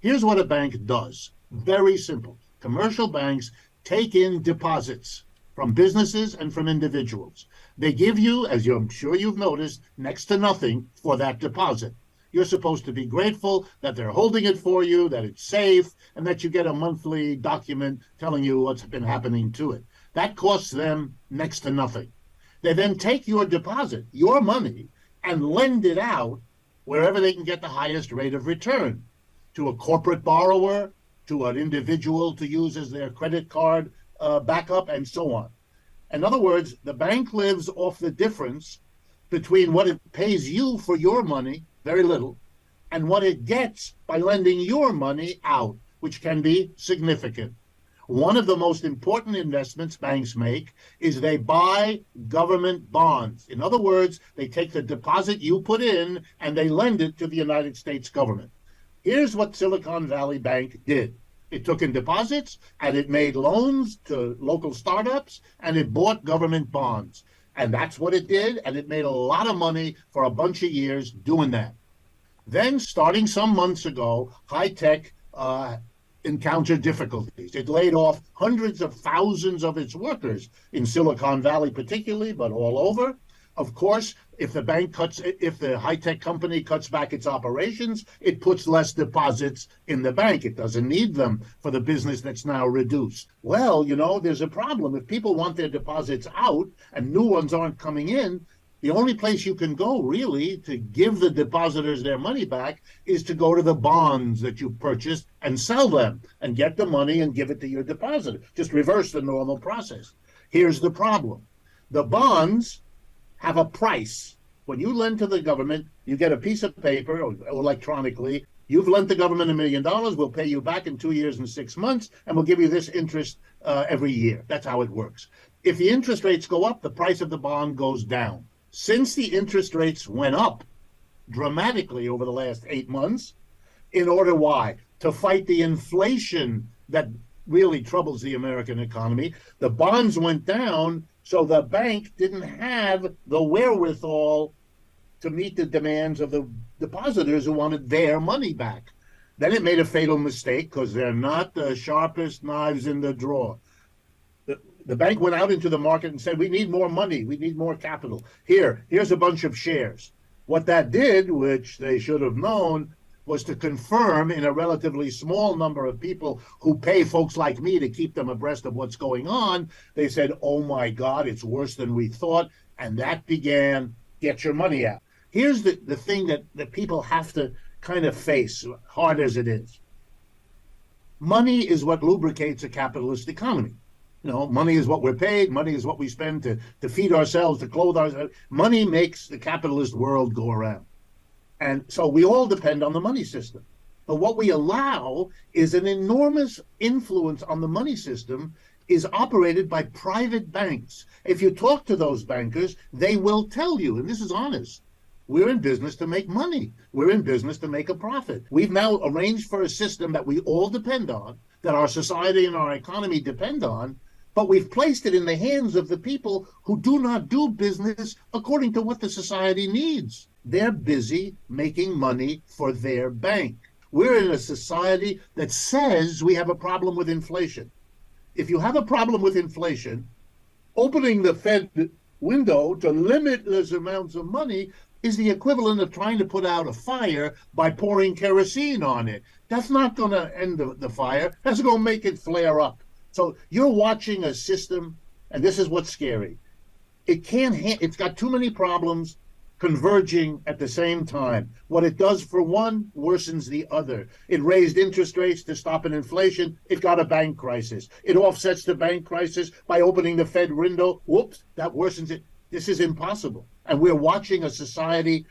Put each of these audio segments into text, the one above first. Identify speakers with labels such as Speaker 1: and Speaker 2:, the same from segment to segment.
Speaker 1: Here's what a bank does. Very simple. Commercial banks take in deposits from businesses and from individuals. They give you, as I'm sure you've noticed, next to nothing for that deposit. You're supposed to be grateful that they're holding it for you, that it's safe, and that you get a monthly document telling you what's been happening to it. That costs them next to nothing. They then take your deposit, your money, and lend it out wherever they can get the highest rate of return, to a corporate borrower, to an individual to use as their credit card backup, and so on. In other words, the bank lives off the difference between what it pays you for your money, very little, and what it gets by lending your money out, which can be significant. One of the most important investments banks make is they buy government bonds. In other words, they take the deposit you put in and they lend it to the United States government. Here's what Silicon Valley Bank did. It took in deposits and it made loans to local startups and it bought government bonds. And that's what it did. And it made a lot of money for a bunch of years doing that. Then, starting some months ago, high tech encountered difficulties. It laid off hundreds of thousands of its workers in Silicon Valley particularly, but all over. Of course, if the high-tech company cuts back its operations, it puts less deposits in the bank. It doesn't need them for the business that's now reduced. Well, there's a problem. If people want their deposits out and new ones aren't coming in, the only place you can go, really, to give the depositors their money back is to go to the bonds that you purchased and sell them and get the money and give it to your depositor. Just reverse the normal process. Here's the problem. The bonds have a price. When you lend to the government, you get a piece of paper or electronically. You've lent the government $1 million. We'll pay you back in 2 years and 6 months, and we'll give you this interest every year. That's how it works. If the interest rates go up, the price of the bond goes down. Since the interest rates went up dramatically over the last 8 months, in order why? To fight the inflation that really troubles the American economy, the bonds went down, so the bank didn't have the wherewithal to meet the demands of the depositors who wanted their money back. Then it made a fatal mistake because they're not the sharpest knives in the drawer. The bank went out into the market and said, we need more money, we need more capital. Here's a bunch of shares. What that did, which they should have known, was to confirm in a relatively small number of people who pay folks like me to keep them abreast of what's going on. They said, oh my God, it's worse than we thought. And that began, get your money out. Here's the thing that people have to kind of face, hard as it is. Money is what lubricates a capitalist economy. Money is what we're paid. Money is what we spend to feed ourselves, to clothe ourselves. Money makes the capitalist world go around. And so we all depend on the money system. But what we allow is an enormous influence on the money system is operated by private banks. If you talk to those bankers, they will tell you, and this is honest, we're in business to make money. We're in business to make a profit. We've now arranged for a system that we all depend on, that our society and our economy depend on, but we've placed it in the hands of the people who do not do business according to what the society needs. They're busy making money for their bank. We're in a society that says we have a problem with inflation. If you have a problem with inflation, opening the Fed window to limitless amounts of money is the equivalent of trying to put out a fire by pouring kerosene on it. That's not going to end the fire. That's going to make it flare up. So you're watching a system, and this is what's scary. It's got too many problems converging at the same time. What it does for one worsens the other. It raised interest rates to stop an inflation. It got a bank crisis. It offsets the bank crisis by opening the Fed window. Whoops, that worsens it. This is impossible. And we're watching a society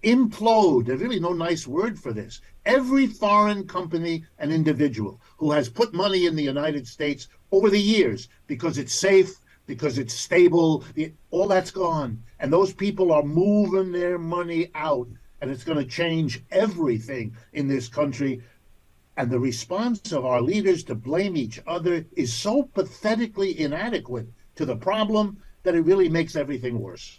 Speaker 1: implode. There's really no nice word for this. Every foreign company and individual who has put money in the United States over the years because it's safe, because it's stable, all that's gone. And those people are moving their money out, and it's going to change everything in this country. And the response of our leaders to blame each other is so pathetically inadequate to the problem that it really makes everything worse.